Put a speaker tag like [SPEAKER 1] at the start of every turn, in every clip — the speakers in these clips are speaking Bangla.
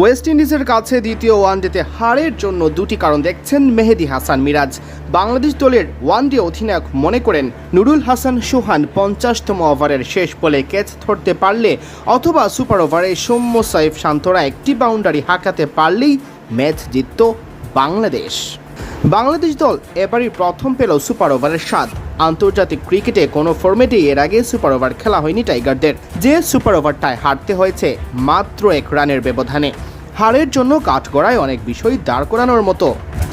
[SPEAKER 1] ওয়েস্ট ইন্ডিজের কাছে দ্বিতীয় ওয়ানডেতে হারের জন্য দুটি কারণ দেখছেন মেহেদী হাসান মিরাজ। বাংলাদেশ দলের ওয়ানডে অধিনায়ক মনে করেন নুরুল হাসান সোহান 50তম ওভারের শেষ বলে ক্যাচ ধরতে পারলে অথবা সুপার ওভারে সৌম্য সাইফ শান্তরা একটি বাউন্ডারি হাঁকাতে পারলেই ম্যাচ জিতত বাংলাদেশ। বাংলাদেশ দল এবারই প্রথম পেল সুপার ওভারের স্বাদ। আন্তর্জাতিক ক্রিকেটে কোনো ফরম্যাটেই এর আগে সুপার ওভার খেলা হয়নি টাইগারদের, যে সুপার ওভারটায় হারতে হয়েছে মাত্র 1 রানের ব্যবধানে। হারের জন্য কাঠগড়ায় অনেক বিষয় দাঁড় করানোর মতো।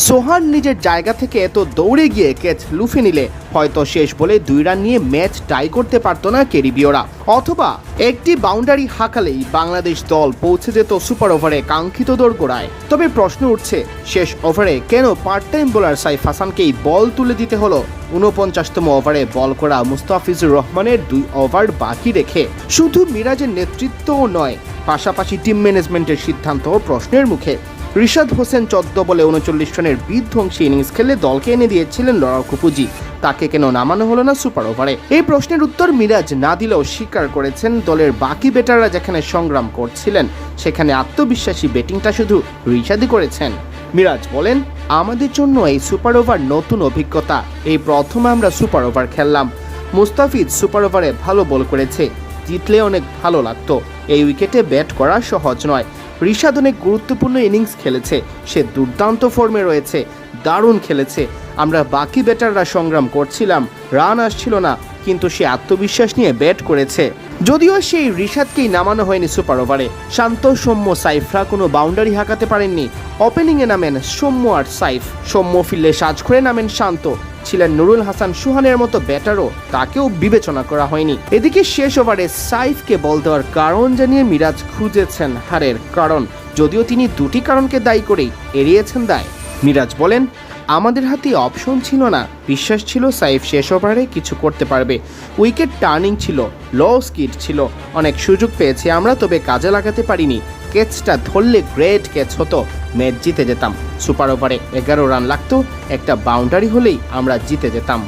[SPEAKER 1] সোহান নিজের জায়গা থেকে এত দৌড়ে গিয়ে ক্যাচ লুফে নিলে হয়তো শেষ বলে 2 রান নিয়ে ম্যাচ টাই করতে পারত না ক্যারিবীয়রা, অথবা একটি বাউন্ডারি হাঁকালেই বাংলাদেশ দল পৌঁছে যেত সুপার ওভারে কাঙ্ক্ষিত দোরগোড়ায়। তবে প্রশ্ন উঠছে, শেষ ওভারে কেন পার্ট টাইম বোলার সাইফ হাসানকেই বল তুলে দিতে হলো? 49তম ওভারে বল করা মুস্তাফিজুর রহমানের 2 ওভার বাকি রেখে। শুধু মিরাজের নেতৃত্বও নয়, পাশাপাশি টিম ম্যানেজমেন্টের সিদ্ধান্ত প্রশ্নের মুখে। রিশাদ হোসেন 14 বলে 39 রানের বিধ্বংসী ইনিংস খেলে দলকে এনে দিয়েছিলেন লড়াকু পুঁজি, তাকে কেন নামানো হলো না সুপার ওভারে? এই প্রশ্নের উত্তর মিরাজ না দিলেও স্বীকার করেছেন দলের বাকি ব্যাটাররা যেখানে সংগ্রাম করছিলেন সেখানে আত্মবিশ্বাসী ব্যাটিংটা শুধু রিশাদই করেছেন। মিরাজ বলেন, আমাদের জন্য এই সুপার ওভার নতুন অভিজ্ঞতা। এই প্রথম আমরা সুপার ওভার খেললাম। মুস্তাফিজ সুপার ওভারে ভালো বল করেছে, জিতলে অনেক ভালো লাগতো। এই উইকেটে ব্যাট করা সহজ নয়। রিশাদ অনেক গুরুত্বপূর্ণ ইনিংস খেলেছে, সে দুর্দান্ত ফর্মে রয়েছে, দারুণ খেলেছে। আমরা বাকি ব্যাটাররা সংগ্রাম করছিলাম, রান আসছিল না, কিন্তু সে আত্মবিশ্বাস নিয়ে ব্যাট করেছে। যদিও সেই রিশাদকেই নামানো হয়নি সুপার ওভারে। শান্ত, সৌম্য, সাইফরা কোনো বাউন্ডারি হাঁকাতে পারেননি। ওপেনিংয়ে নামেন সৌম্য আর সাইফ। সৌম্য ফিল্ডে সাজ করে নামেন শান্ত। ছিলেন নুরুল হাসান সোহানের মতো ব্যাটারও, তাকেও বিবেচনা করা হয়নি। এদিকে শেষ ওভারে সাইফকে বল দেওয়ার কারণ জানিয়ে মিরাজ খুঁজেছেন হারের কারণ, যদিও তিনি দুটি কারণকে দায়ী করেই এড়িয়েছেন দায়। মিরাজ বলেন, আমাদের হাতে অপশন ছিল না, বিশ্বাস ছিল সাইফ শেষ ওভারে কিছু করতে পারবে। উইকেট টার্নিং ছিল, লো স্কিড ছিল, অনেক সুযোগ পেয়েছি আমরা, তবে কাজে লাগাতে পারিনি। ক্যাচটা ধরলে গ্রেট ক্যাচ হতো, ম্যাচ জিতে যেতাম। সুপার ওভারে 11 রান লাগতো, একটা বাউন্ডারি হলেই আমরা জিতে যেতাম।